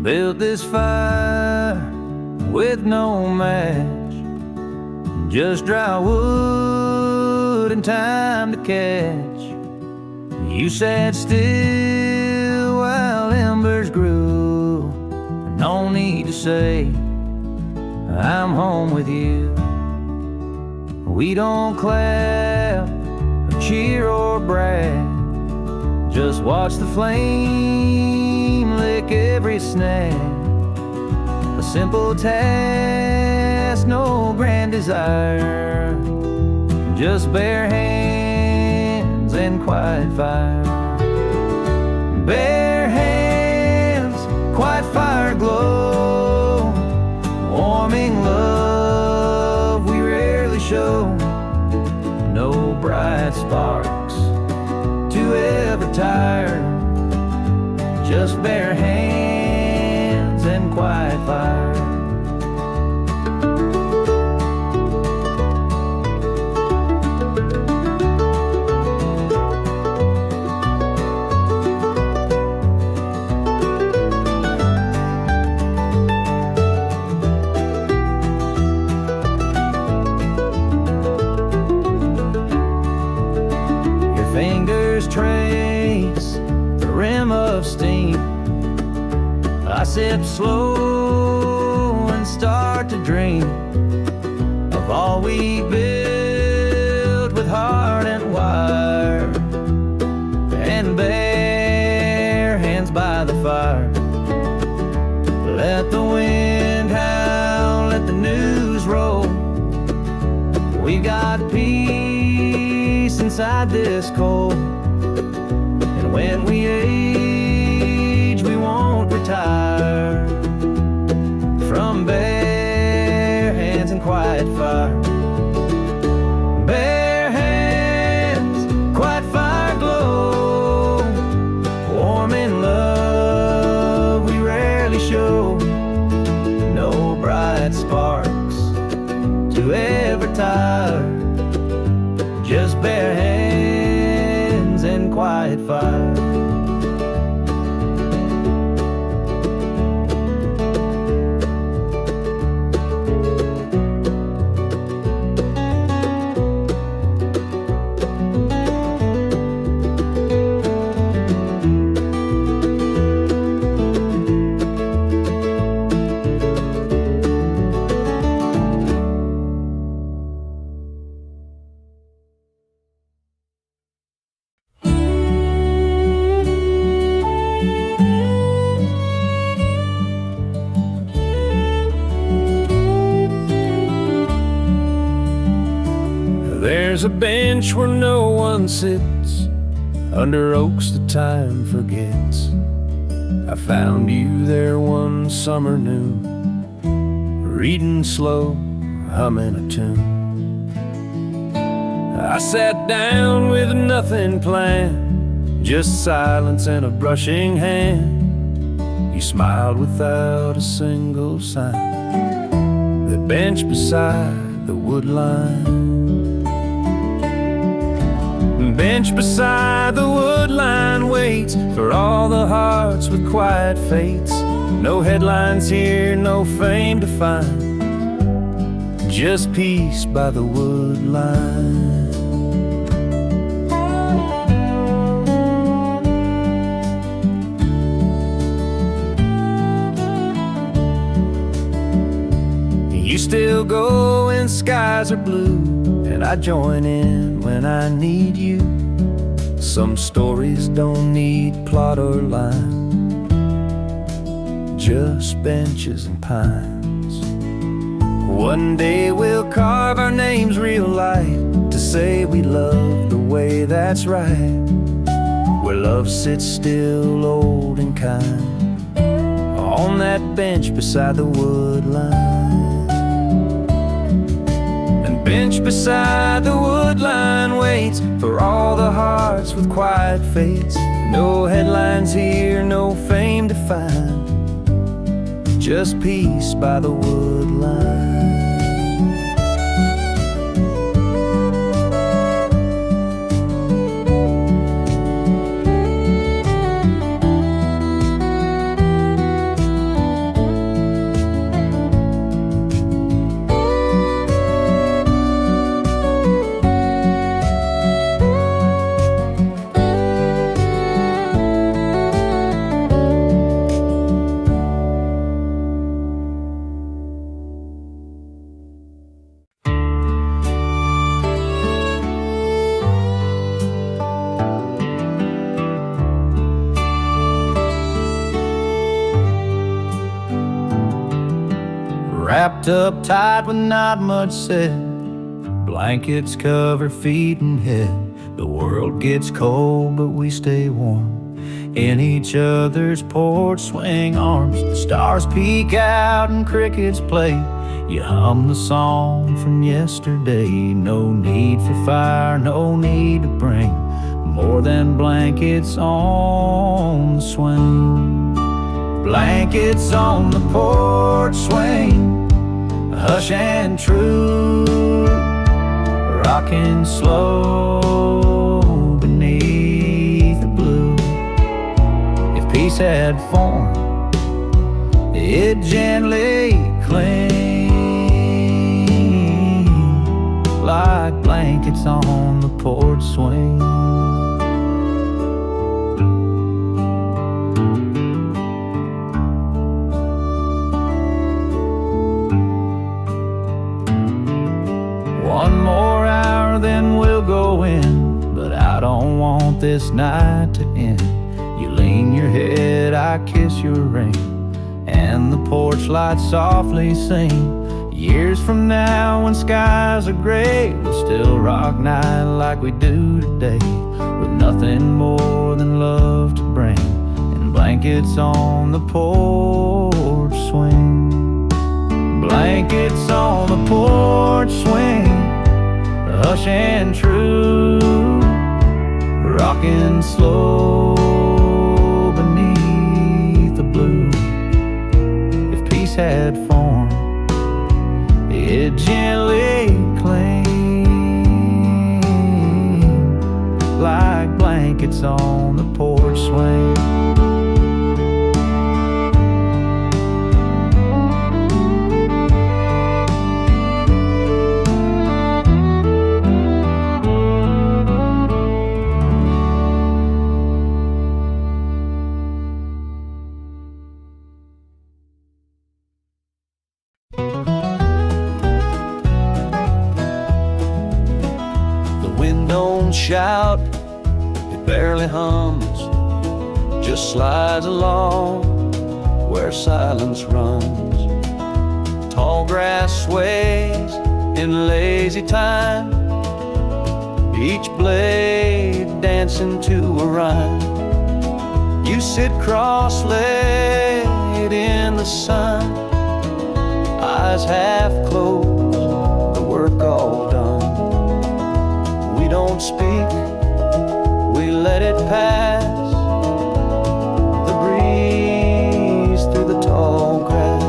Built this fire with no match, just dry wood and time to catch. You sat still while embers grew. No need to say I'm home with you. We don't clap or cheer or brag, just watch the flame lick every snag. A simple task, no grand desire, just bare hands and quiet fire. Bare hands, quiet fire glow, warming love we rarely show. No bright sparks to ever tire, just bare hands and quiet fire. Trace the rim of steam. I sip slow and start to dream of all we built with heart and wire, and bare hands by the fire. Let the wind howl, let the news roll. We got peace inside this cold. When we age, we won't retire from bare hands and quiet fire. Bare hands, quiet fire glow, warm in love we rarely show. No bright sparks to ever tire, just bare hands and quiet fire. There's a bench where no one sits, under oaks that time forgets. I found you there one summer noon, reading slow, humming a tune. I sat down with nothing planned, just silence and a brushing hand. You smiled without a single sign, the bench beside the woodline. Bench beside the woodline waits for all the hearts with quiet fates. No headlines here, no fame to find, just peace by the woodline. You still go when skies are blue, and I join in when I need you. Some stories don't need plot or line, just benches and pines. One day we'll carve our names real light, to say we love the way that's right, where love sits still, old and kind, on that bench beside the woodline. Bench beside the woodline waits for all the hearts with quiet fates. No headlines here, no fame to find, just peace by the woodline. up tight with not much said. Blankets cover feet and head. The world gets cold, but we stay warm in each other's porch swing arms. The stars peek out and crickets play. You hum the song from yesterday. No need for fire, no need to bring more than blankets on the swing. Blankets on the porch swing, hush and true, rocking slow beneath the blue. If peace had form, it gently cling like blankets on the porch swing. One more hour, then we'll go in, but I don't want this night to end. You lean your head, I kiss your ring, and the porch lights softly sing. Years from now, when skies are gray, we'll still rock night like we do today, with nothing more than love to bring, and blankets on the porch swing. Blankets on the porch swing, hush and true, rocking slow beneath the blue. If peace had form, it gently cling like blankets on the porch swing. Shout, it barely hums, just slides along where silence runs. Tall grass sways in lazy time, each blade dancing to a rhyme. You sit cross-legged in the sun, eyes half closed, the work all done. We don't speak, we let it pass. The breeze through the tall grass,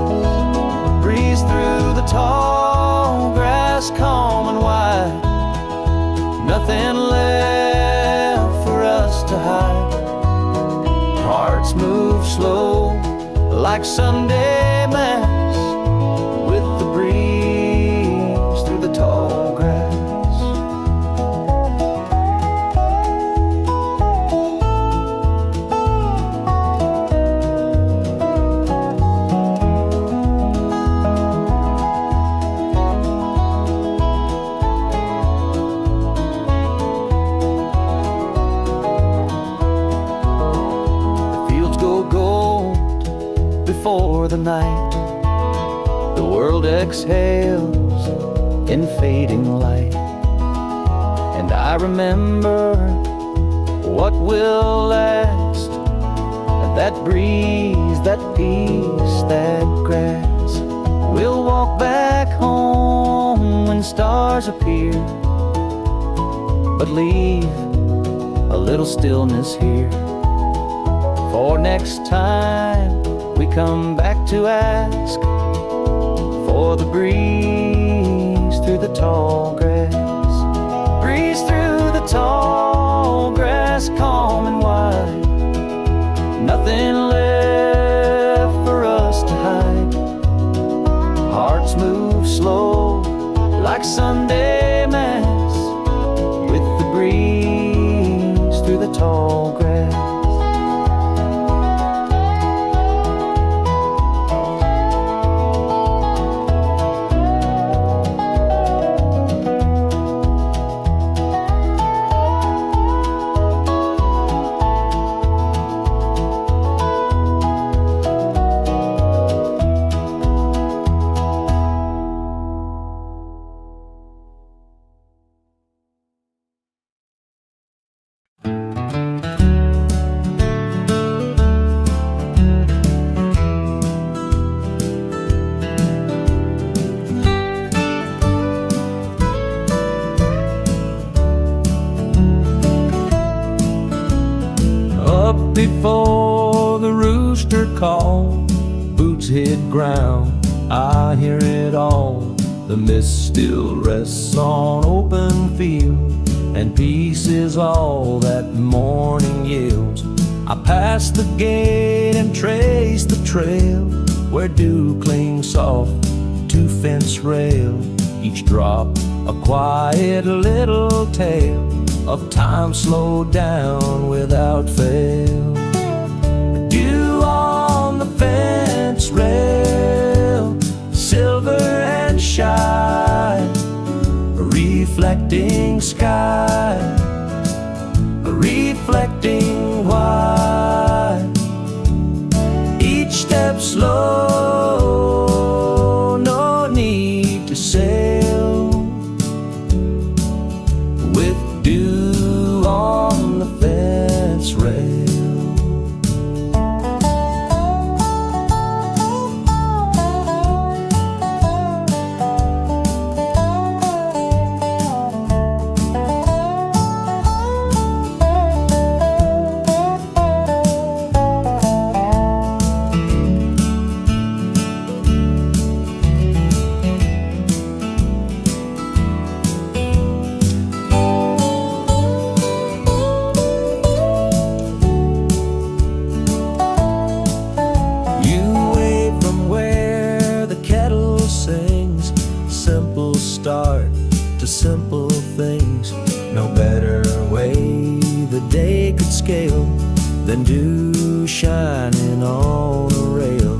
breeze through the tall grass, calm and wide. Nothing left for us to hide. Hearts move slow like Sunday mass, with the breeze through the tall grass. For the night, the world exhales in fading light, and I remember what will last. That breeze, that peace, that grass. We'll walk back home when stars appear, but leave a little stillness here, for next time we come back to ask for the breeze through the tall grass. Breeze through the tall grass, calm and wide. Nothing left for us to hide. Hearts move slow like Sunday mass, with the breeze through the tall grass. up before the rooster call. Boots hit ground, I hear it all. The mist still rests on open field, and peace is all that morning yields. I pass the gate and trace the trail where dew clings soft to fence rail. Each drop a quiet little tale of time slowed down without fail. Dew on the fence rail, silver and shine, a reflecting sky, a reflecting white. Each step slow, no need to sail, with dew on the fence rail. Start to simple things, no better way the day could scale than dew shining on a rail.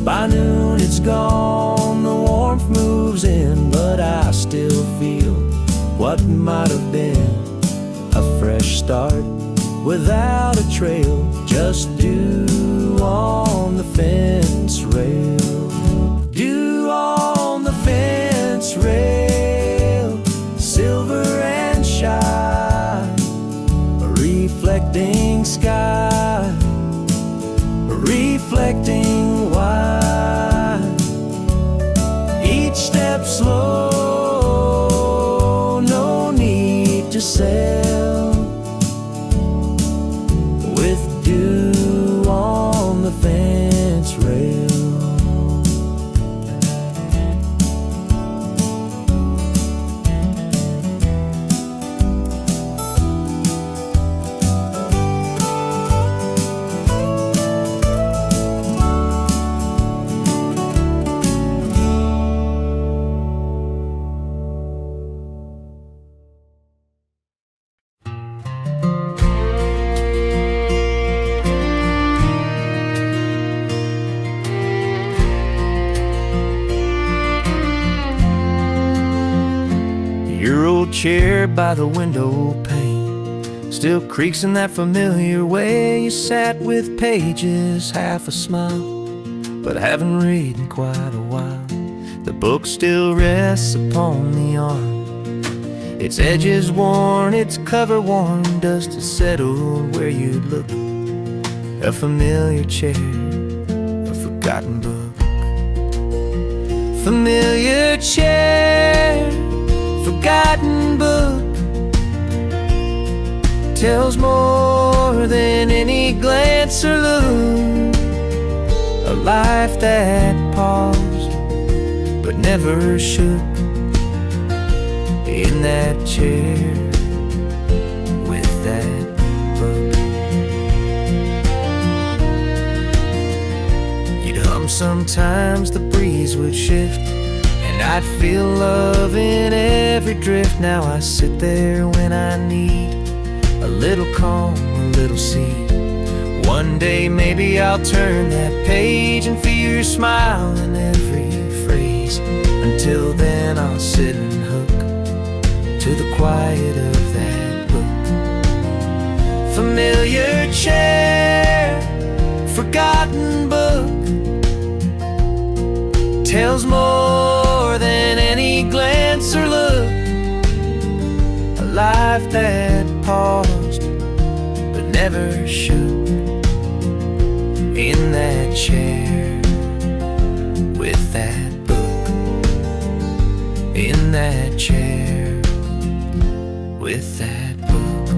By noon it's gone, the warmth moves in, but I still feel what might have been a fresh start without a trail, just dew on the fence rail. Dew on the fence rail, silver and shine, a reflecting sky, a reflecting white. Each step slow, no need to sail, with dew on the fence rail. Your old chair by the window pane still creaks in that familiar way you sat with pages, half a smile, but haven't read in quite a while. The book still rests upon the arm, its edges worn, its cover worn, dust has settled where you'd look. A familiar chair, a forgotten book. Familiar chair, forgotten book, tells more than any glance or look. A life that paused but never shook, in that chair with that book. You'd hum sometimes, the breeze would shift, and I'd feel love in every drift. Now I sit there when I need a little calm, a little seed. One day maybe I'll turn that page and feel your smile in every phrase. Until then I'll sit and hook to the quiet of that book. Familiar chair, forgotten book, tells more than any glance or look. A life that paused but never shook, in that chair with that book. In that chair with that book.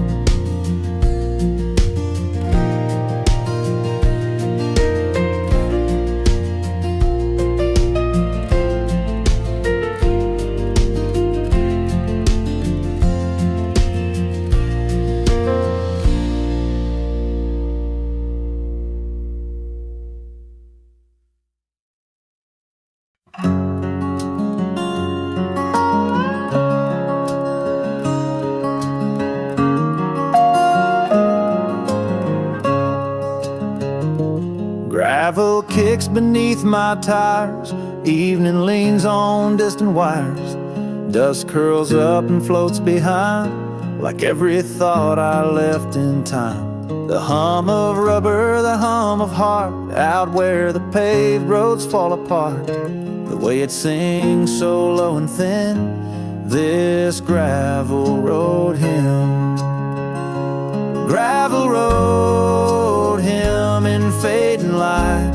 kicks beneath my tires. Evening leans on distant wires. Dust curls up and floats behind, like every thought I left in time. The hum of rubber, the hum of heart, out where the paved roads fall apart. The way it sings so low and thin, this gravel road hymn. Gravel road hymn in fading light.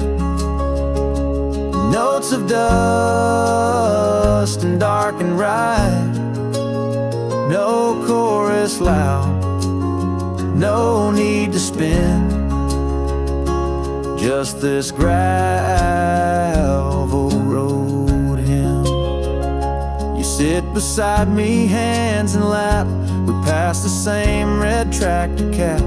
Notes of dust and dark and right. No chorus loud, no need to spin. Just this gravel road hymn. You sit beside me, hands in lap. We pass the same red tractor cap.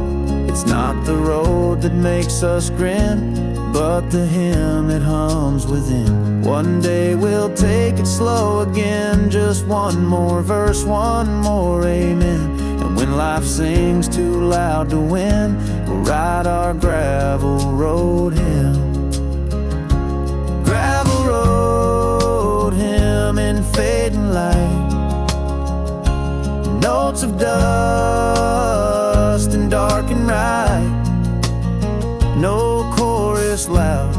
It's not the road that makes us grin, but the hymn it hums within. One day we'll take it slow again. Just one more verse, one more amen. And when life sings too loud to win, we'll ride our gravel road hymn. Gravel road hymn in fading light. Notes of dust and dark and right. No chorus loud,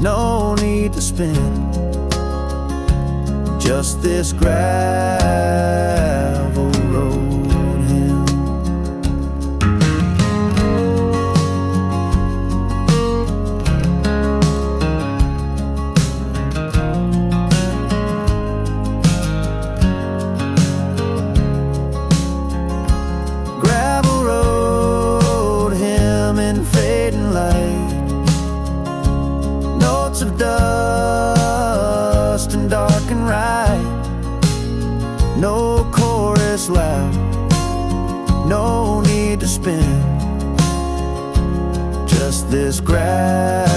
no need to spin. Just this gravel road hymn. Gravel road hymn in fading light. Notes of dust and dark and right. No chorus loud, no need to spin. Just this gravel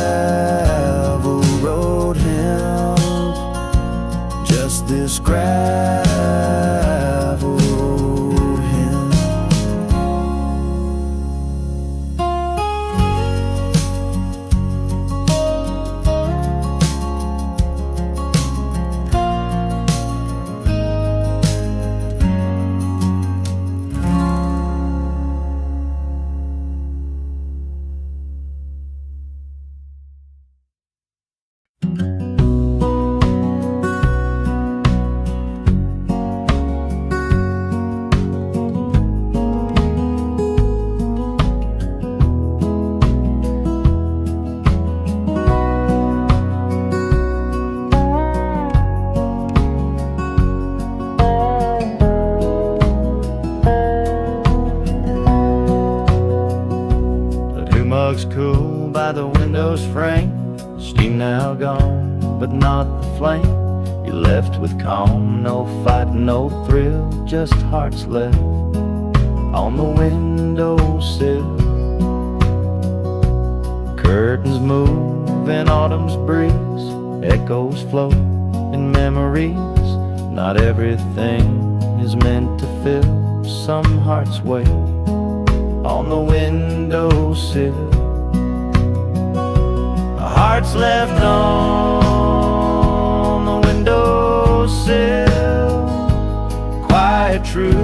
road hymn. Just this gravel road hymn. Cool by the window's frame. Steam now gone, but not the flame. You left with calm, no fight, no thrill. Just hearts left on the windowsill. Curtains move in autumn's breeze. Echoes float in memories. Not everything is meant to fill. Some hearts wait on the windowsill. Hearts left on the windowsill. Quiet truth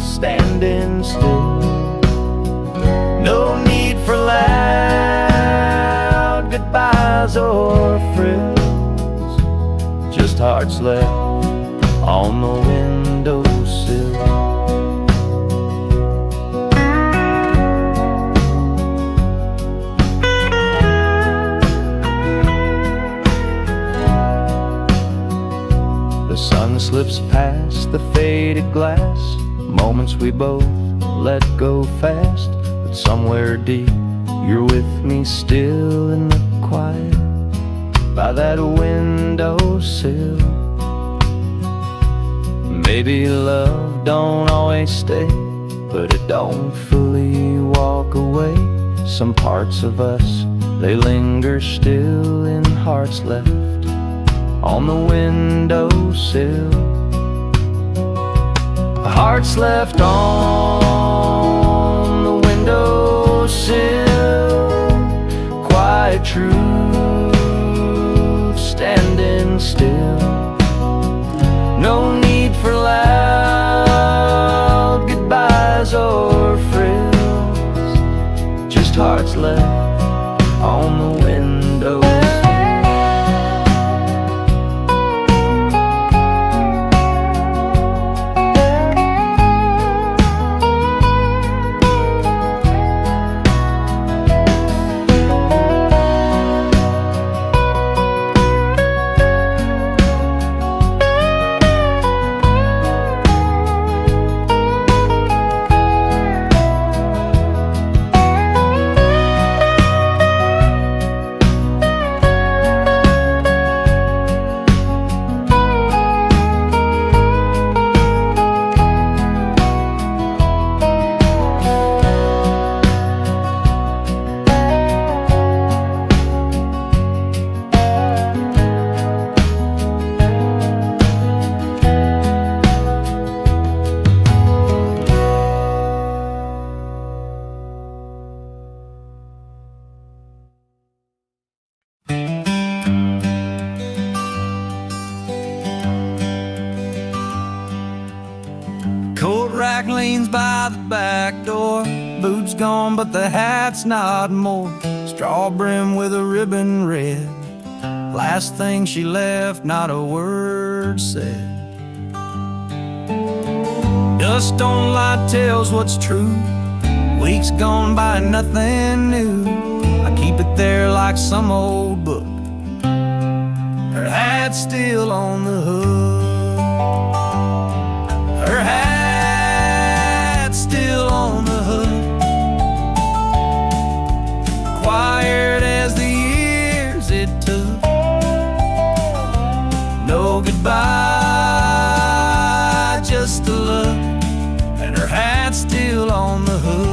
standing still. No need for loud goodbyes or frills. Just hearts left on the windowsill. The sun slips past the faded glass. Moments we both let go fast. But somewhere deep, you're with me still in the quiet by that windowsill. Maybe love don't always stay, but it don't fully walk away. Some parts of us, they linger still in hearts left on the windowsill. Hearts left on the windowsill. truth standing still. No need for loud goodbyes or frills, just hearts left on the windowsill. Coat rack leans by the back door, boots gone but the hat's not more. Straw brim with a ribbon red, last thing she left, not a word said. Dust don't lie, tells what's true. Weeks gone by, nothing new. I keep it there like some old book. Her hat's still on the hook. Her hat's still on the hook. Quiet as the years it took. No goodbye, just a look. And her hat's still on the hook.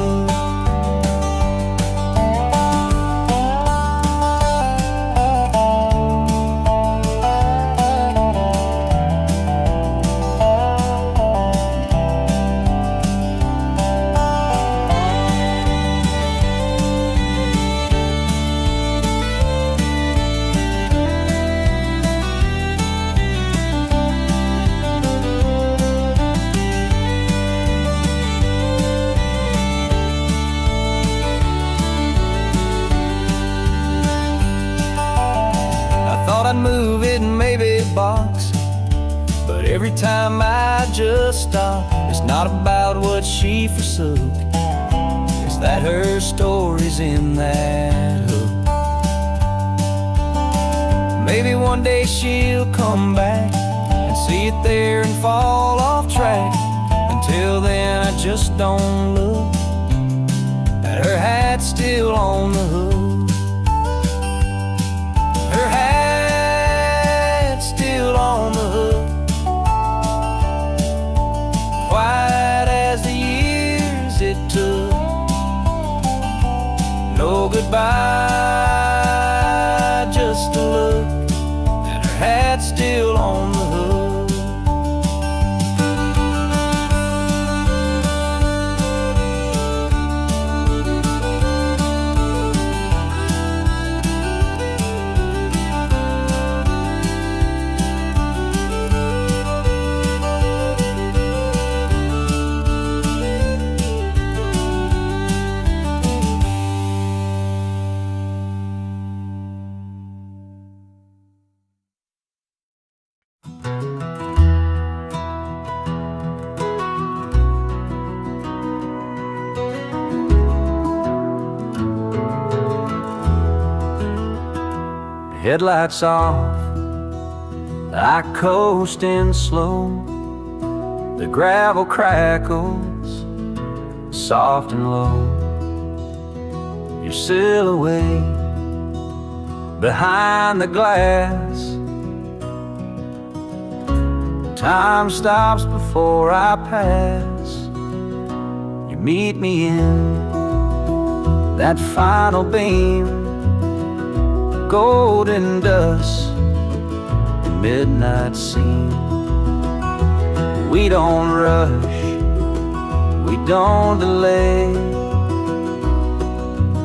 I'd move it and maybe box, but every time I just stop. It's not about what she forsook, it's that her story's in that hook. Maybe one day she'll come back and see it there and fall off track. Until then I just don't look, and her hat's still on the hook. Her hat's still on the hook. Quiet as the years it took. No goodbye, just a look, and her hat's still on the hook. Headlights off, I coasting slow. The gravel crackles, soft and low. Your silhouette behind the glass. Time stops before I pass. You meet me in that final beam. Golden dust, the midnight scene. We don't rush, we don't delay.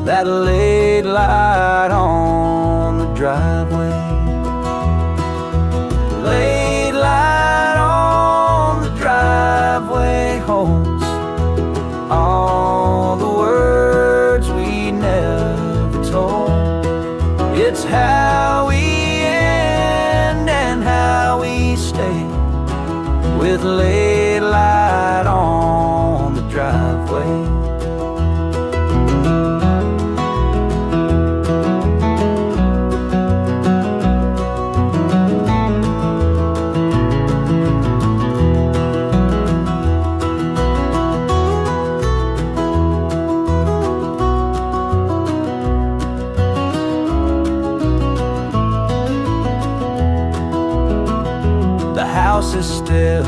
That late light on driveway. Late light on the driveway holds all the words we never told. It's how we end and how we stay, with late light on the driveway. The house is still,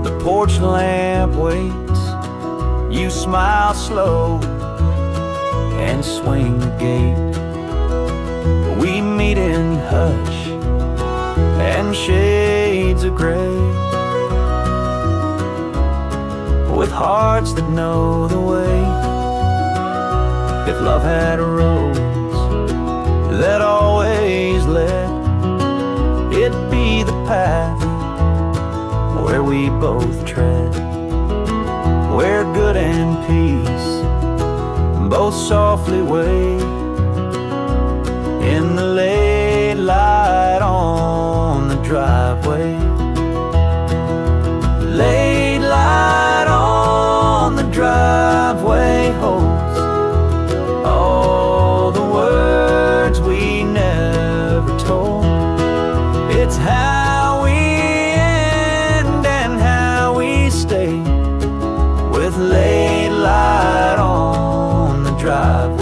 the porch lamp waits. You smile slow and swing the gate. We meet in hush and shades of gray, with hearts that know the way. If love had a rose that always led, it'd be the path where we both tread, where good and peace both softly wave in the late light on the driveway. Late light on the driveway holds all the words we never told. It's how we end and how we stay, with late light on the driveway.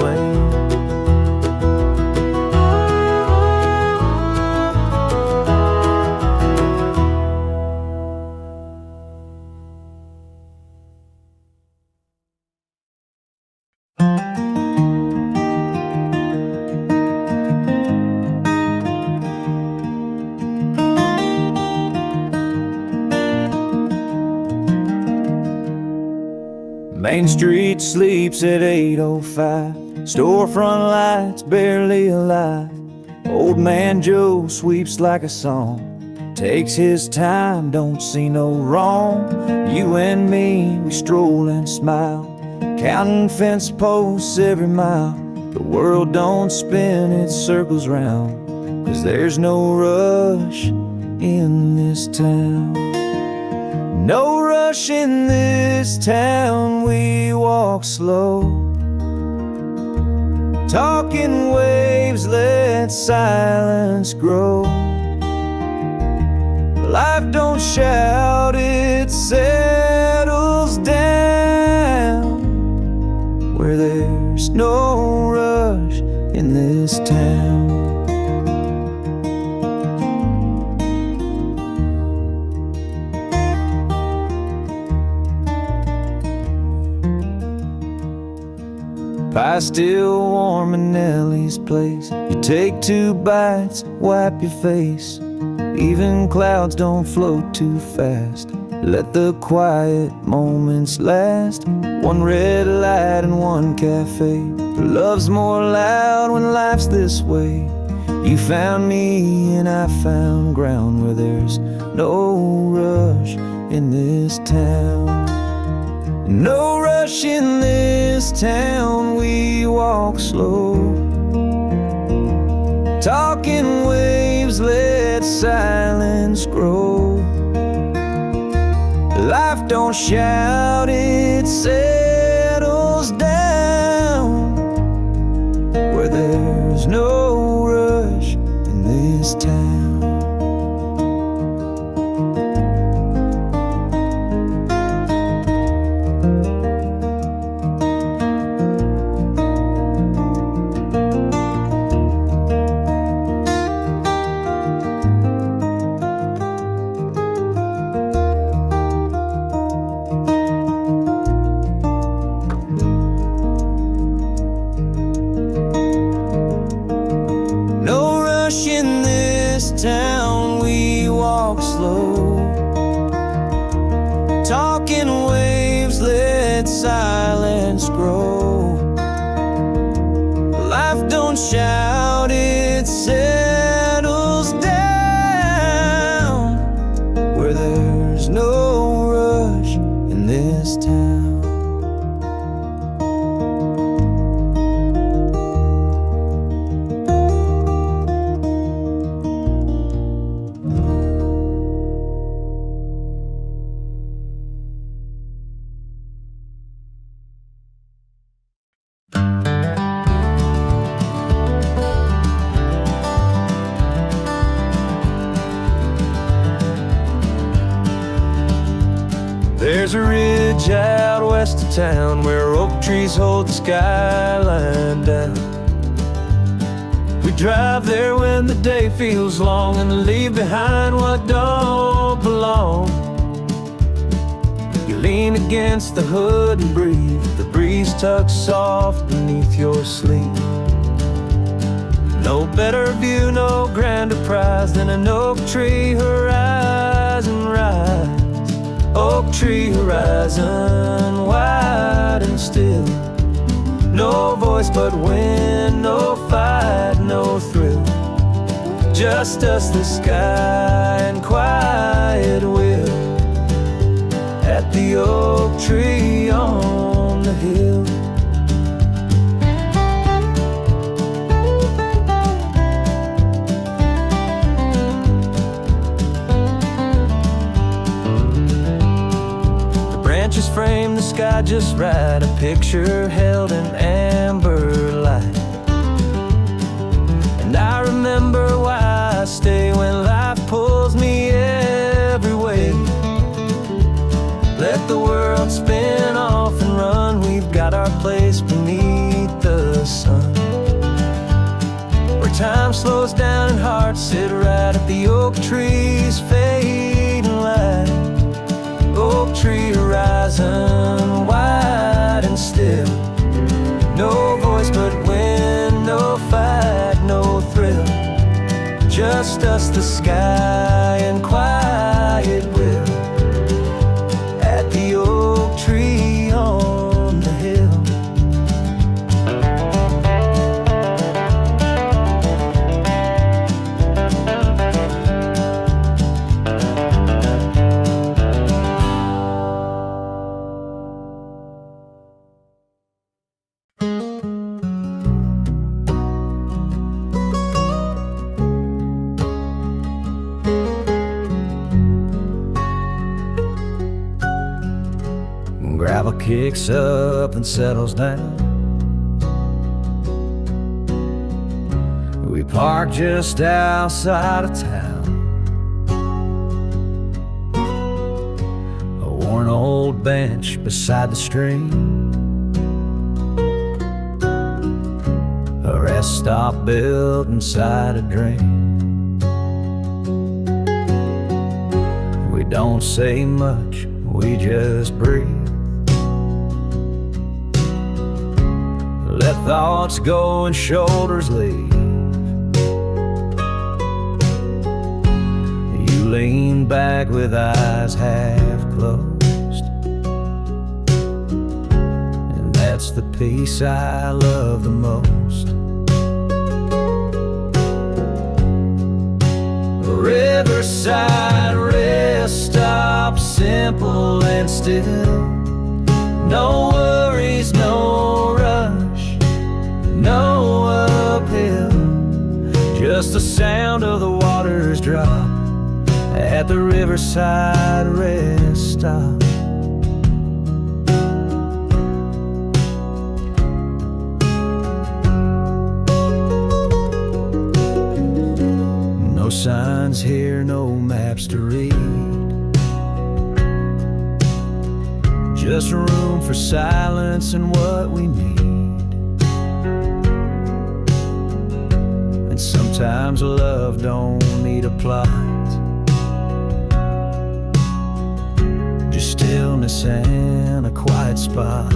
Main Street sleeps at 8:05. Storefront lights barely alive. Old man Joe sweeps like a song. Takes his time, don't see no wrong. You and me, we stroll and smile, counting fence posts every mile. The world don't spin, it circles round, 'cause there's no rush in this town. No rush in this town, we walk slow. Talking waves, let silence grow. Life don't shout, it settles down, where there's no rush in this town. Pie still warm in Nellie's place. You take 2 bites, wipe your face. Even clouds don't float too fast. Let the quiet moments last. 1 red light and 1 cafe. Love's more loud when life's this way. You found me and I found ground, where there's no rush in this town. No rush in this town, we walk slow. Talking waves, let silence grow. Life don't shout, it settles down, where there's no rush in this town. Silence grow. Life don't shout, it there's no rush in this town. There's a ridge out west of town where oak trees hold the skyline down. We drive there when the day feels long and leave behind what don't belong. You lean against the hood and breathe. The breeze tucks soft beneath your sleeve. No better view, no grander prize than an oak tree horizon rise. Oak tree horizon, wide and still. No voice but wind, no fight, no thrill. Just us, the sky, and quiet will. At the oak tree on the hill. Branches frame the sky just right, a picture held in amber light. And I remember why I stay when life pulls me every way. Let the world spin off and run, we've got our place beneath the sun. Where time slows down and hearts sit right at the oak tree's fading light. Oak tree horizon, wide and still. No voice but wind, no fight, no thrill. Just us, the sky, and quiet will. At the oak tree on the hill. Gravel kicks up and settles down. We park just outside of town. A worn old bench beside the stream. A rest stop built inside a dream. We don't say much, we just breathe. Let thoughts go and shoulders leave. You lean back with eyes half closed, and that's the piece I love the most. Riverside rest stop, simple and still. No worries, no rush, no uphill. Just the sound of the waters drop at the Riverside rest stop. No signs here, no maps to read. Just room for silence and what we need. And sometimes love don't need a plot. Just stillness and a quiet spot.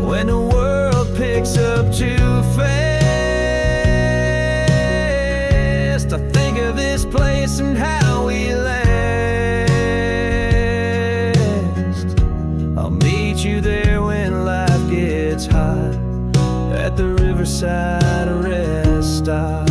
When the world picks up too fast, I think of this place and how we last. I'll meet you there when life gets hot at the Riverside rest stop.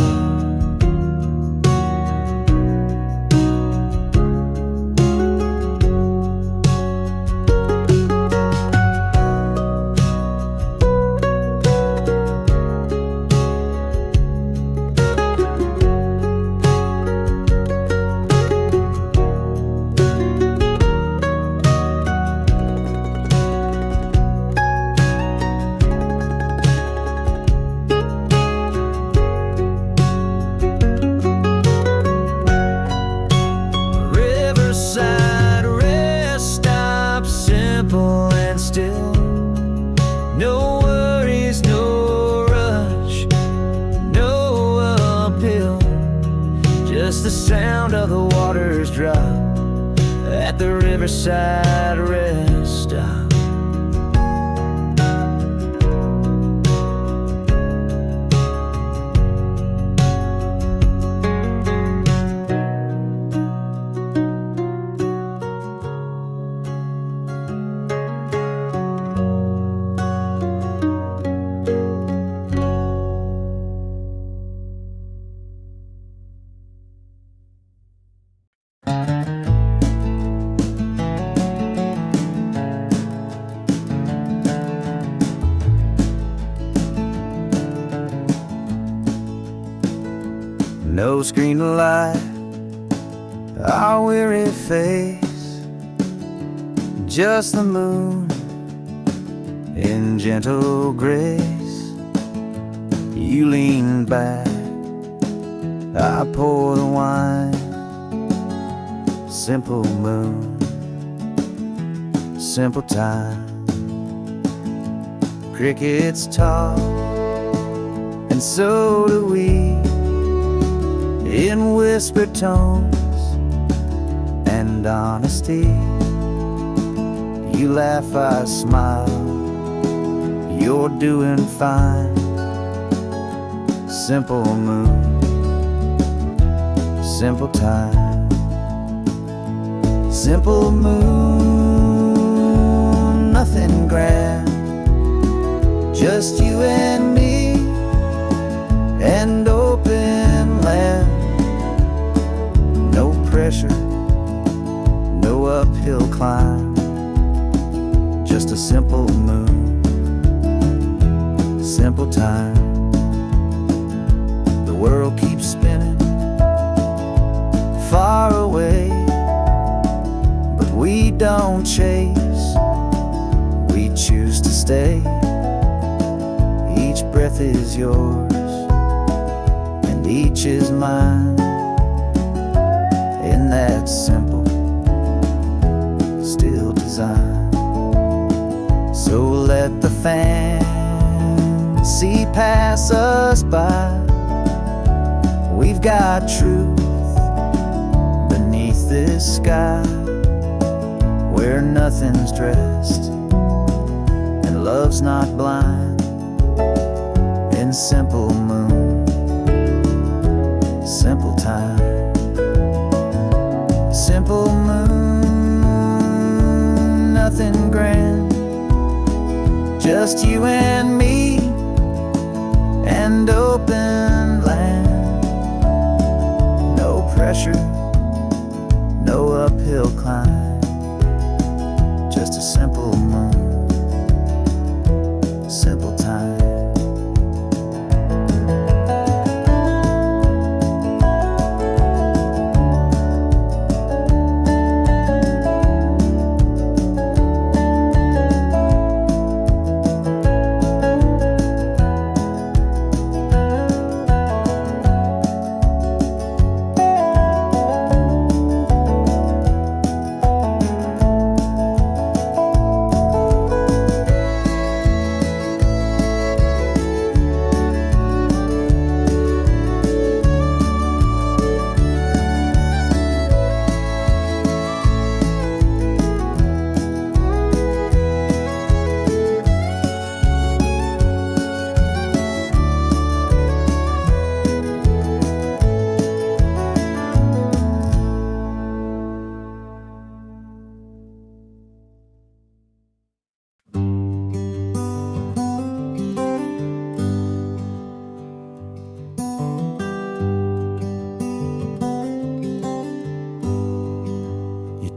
just the sound of the water's drop at the Riverside rest stop. No screen to light our weary face, just the moon in gentle grace. You lean back, I pour the wine. Simple moon, simple time. Crickets talk, and so do we, in whispered tones and honesty. You laugh, I smile, you're doing fine. Simple moon, simple time. Simple moon, nothing grand, just you and me and open land. No pressure, no uphill climb, just a simple moon, simple time. The world keeps spinning far away, but we don't chase, we choose to stay. Each breath is yours, and each is mine. In that simple, still design. So let the fancy pass us by. We've got truth beneath this sky, where nothing's dressed and love's not blind. In simple moon, simple time. Simple moon, nothing grand, just you and me and open land. No pressure, no uphill climb, just a simple moon, simple time.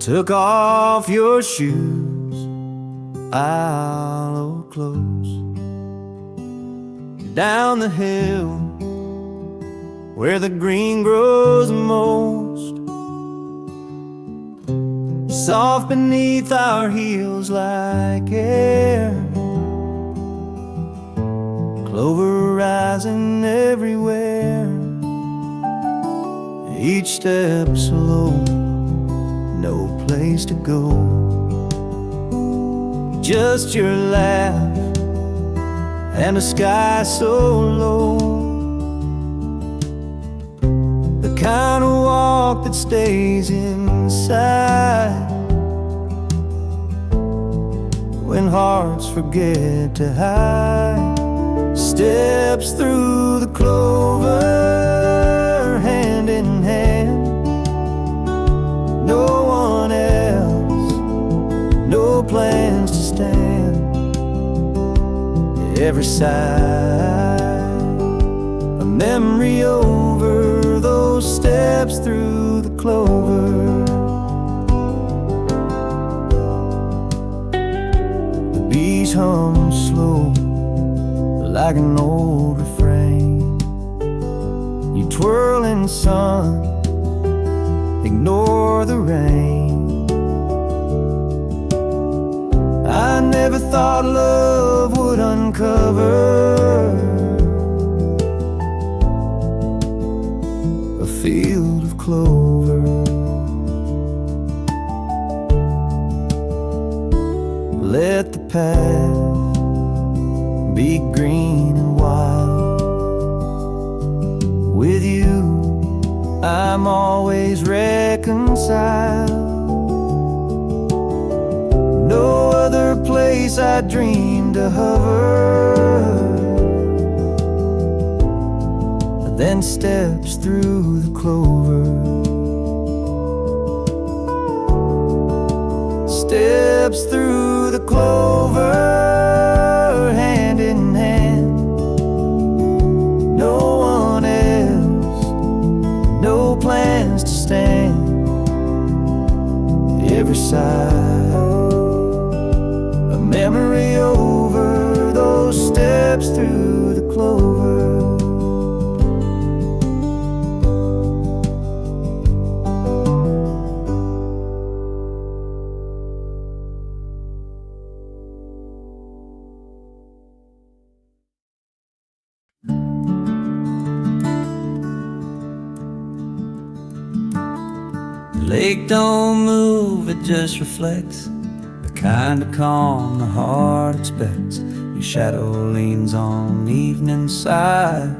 Took off your shoes, I'll close. Down the hill where the green grows most, soft beneath our heels like air. Clover rising everywhere, each step slow, no place to go. Just your laugh and a sky so low, the kind of talk that stays inside. When hearts forget to hide, steps through the clover, hand in hand. No one else, no plans to stand. Every side, a memory over those steps through the clover. The bees hum slow like an old refrain. You twirling sun, ignore the rain. I never thought love would uncover a field of clover. Let the path be green and wild. With you, I'm always reconciled. No other place I dream to hover than steps through the clover. Steps through the clover, hand in hand. No one else, no plans to stand. Every side, a memory over those steps through the clover. The lake don't move, it just reflects the kind of calm the heart expects. Your shadow leans on the evening side,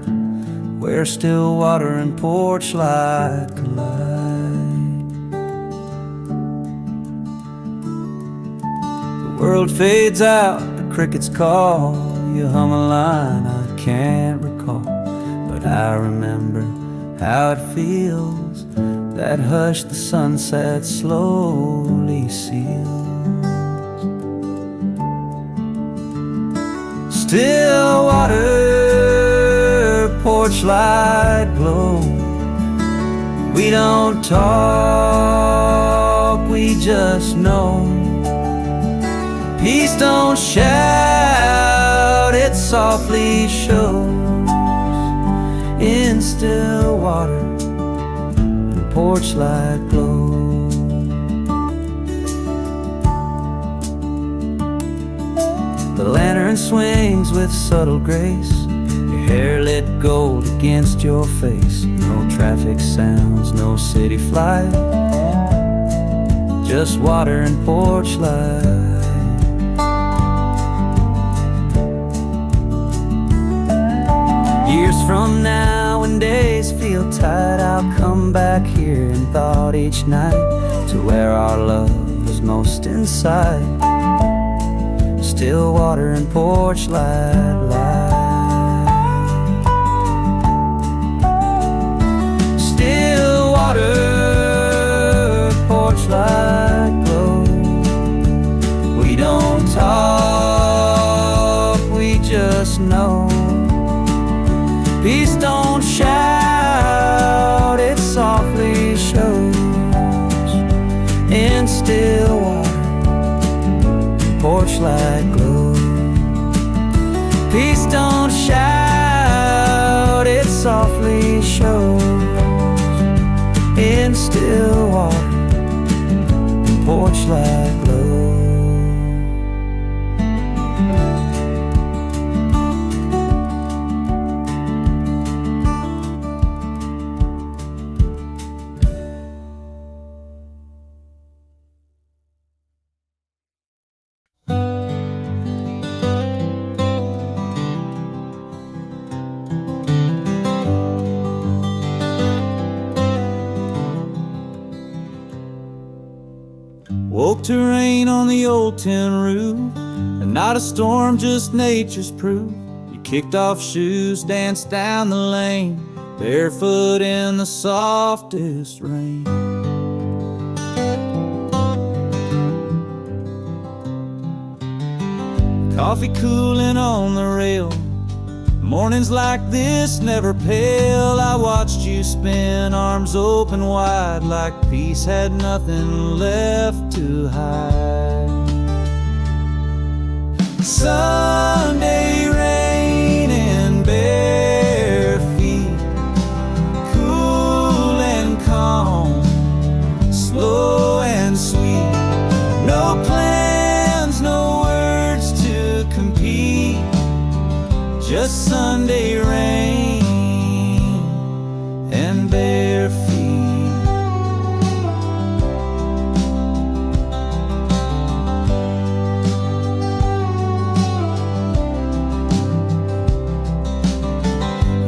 where still water and porchlight collide. The world fades out, the crickets call. You hum a line I can't recall, but I remember how it feels. That hush the sunset slowly seals. Still water, porchlight glow. We don't talk, we just know. Peace don't shout, it softly shows. In still water, porchlight glow. The lantern swings with subtle grace, your hair lit gold against your face. No traffic sounds, no city flight, just water and porchlight. Years from now, when days feel tight, I'll come back here in thought each night to where our love was most inside. Still water and porchlight light. Still water, porchlight glow. We don't talk, we just know. Peace don't shout, it softly shows. In still water, porchlight glow. Peace don't shout, it softly shows. In still water, porchlight glow. Woke to rain on the old tin roof, and not a storm, just nature's proof. You kicked off shoes, danced down the lane, barefoot in the softest rain. Coffee cooling on the rail, mornings like this never pale. I watched you spin, arms open wide, like peace had nothing left to hide. Sunday rain and bare feet, cool and calm, slow and sweet. No plans, no words to compete, just Sunday rain and bare feet.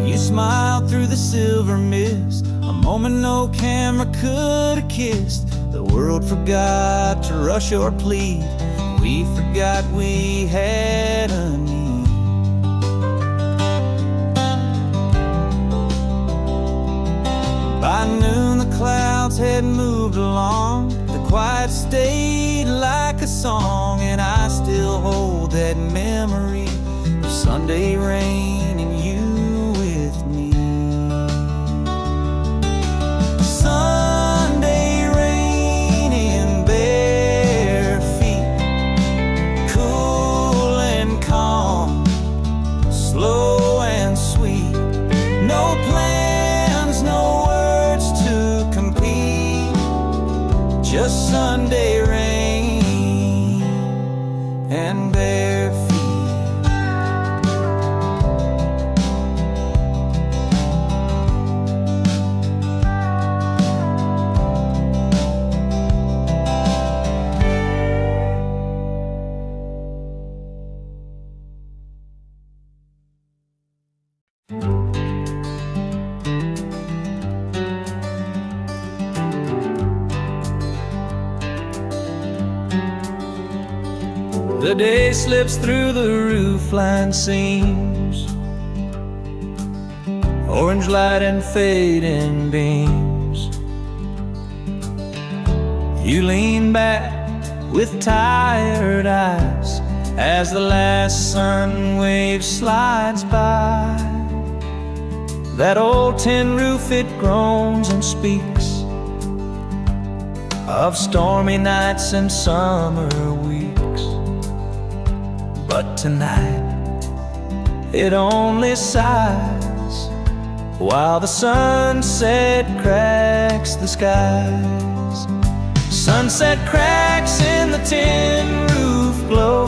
You smiled through the silver mist, a moment no camera could have kissed. The world forgot to rush or plead, we forgot we had a need. By noon the clouds had moved along, the quiet stayed like a song, and I still hold that memory of Sunday rain and you with me. Sunday rain in bare feet, cool and calm, slow and sweet. No plans, no just Sunday rain and bare feet. The day slips through the roofline seams, orange light and fading beams. You lean back with tired eyes as the last sun wave slides by. That old tin roof, it groans and speaks of stormy nights and summer weeks. But tonight, it only sighs while the sunset cracks the skies. Sunset cracks in the tin roof glow,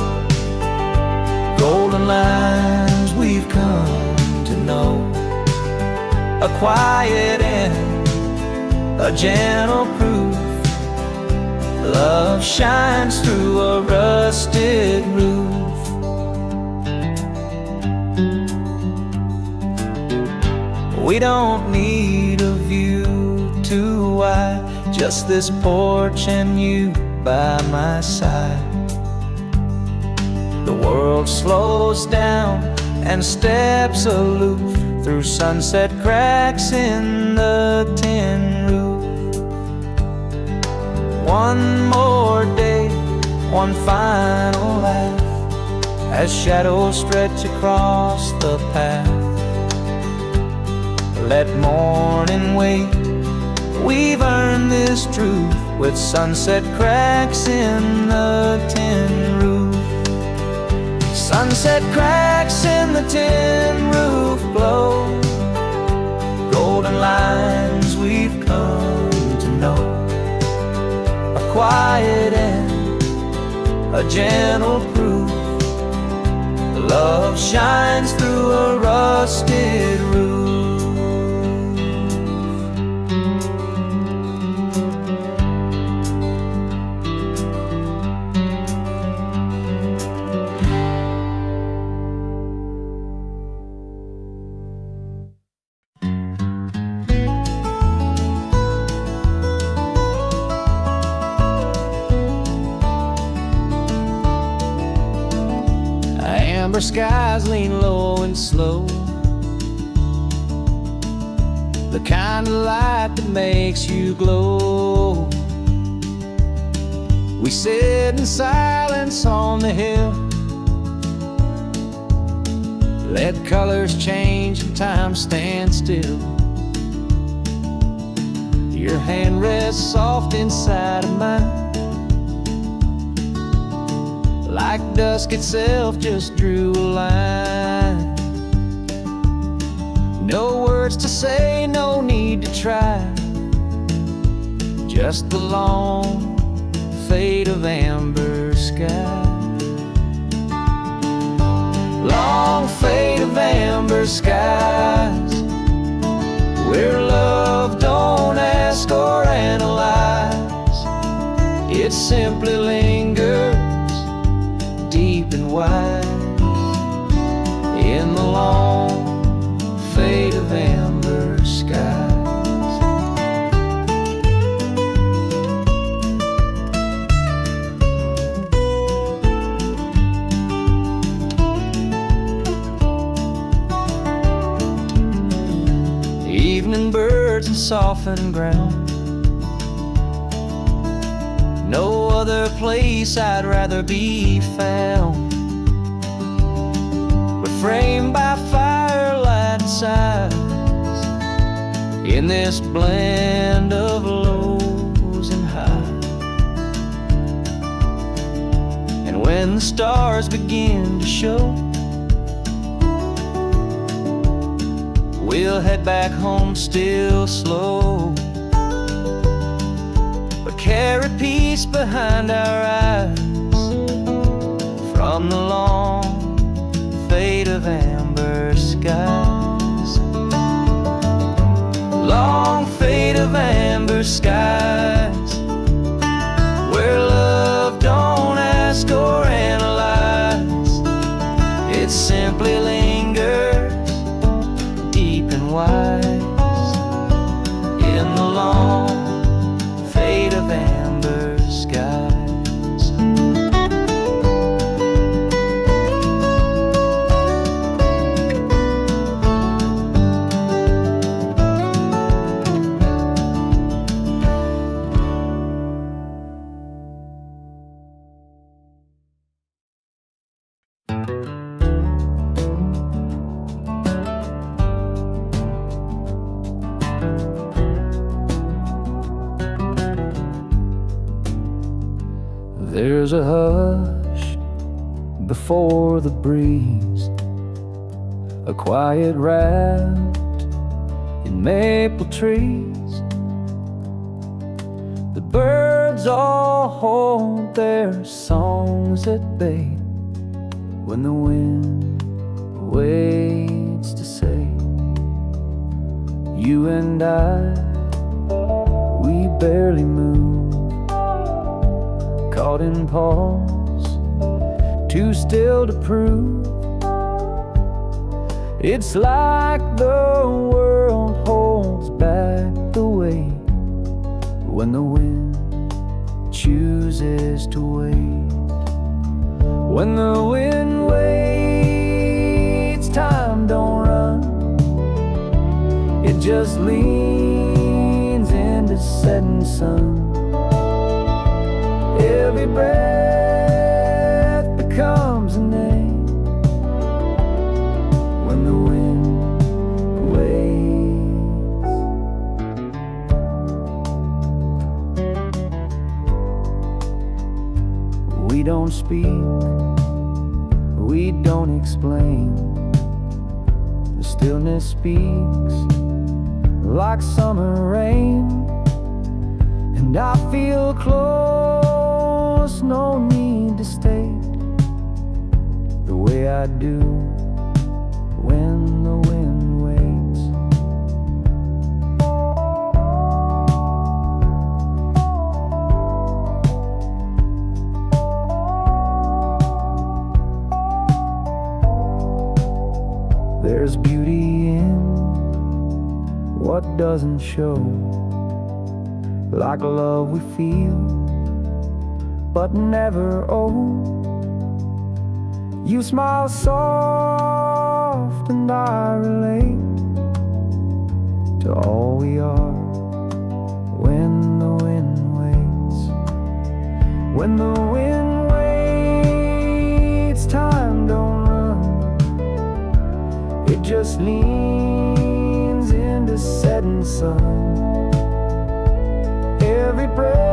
golden lines we've come to know. A quiet end, a gentle proof, love shines through a rusted roof. We don't need a view too wide, just this porch and you by my side. The world slows down and steps aloof through sunset cracks in the tin roof. One more day, one final laugh, as shadows stretch across the path. Let morning wait, we've earned this truth with sunset cracks in the tin roof. Sunset cracks in the tin roof glow, golden lines we've come to know. A quiet end, a gentle proof, love shines through a rusted roof. amber skies lean low and slow, the kind of light that makes you glow. We sit in silence on the hill, let colors change and time stand still. Your hand rests soft inside of mine, like dusk itself just drew a line. No words to say, no need to try, just the long fade of amber sky. Long fade of amber skies, where love don't ask or analyze, it simply lingers deep and wide in the long fade of amber skies. Evening birds and softened ground, no other place I'd rather be found. We're framed by firelight and sighs, in this blend of lows and highs. And when the stars begin to show, we'll head back home still slow, but carry peace behind our eyes from the long fade of amber skies. Long fade of amber skies, where love don't ask or analyze, it simply lingers deep and wide in the long fade of amber skies. There's a hush before the breeze, a quiet wrapped in maple trees. The birds all hold their songs at bay when the wind waits to say, you and I, we barely move, caught in pause, too still to prove. It's like the world holds back the weight when the wind chooses to wait. When the wind waits, time don't run, it just leans into setting sun. Every breath becomes a name when the wind waits. We don't speak, we don't explain. The stillness speaks like summer rain, and I feel close, no need to state the way I do when the wind waits. There's beauty in what doesn't show, like love we feel but never own. You smile soft and I relate to all we are when the wind waits. When the wind waits, time don't run. It just leans into setting sun. Every breath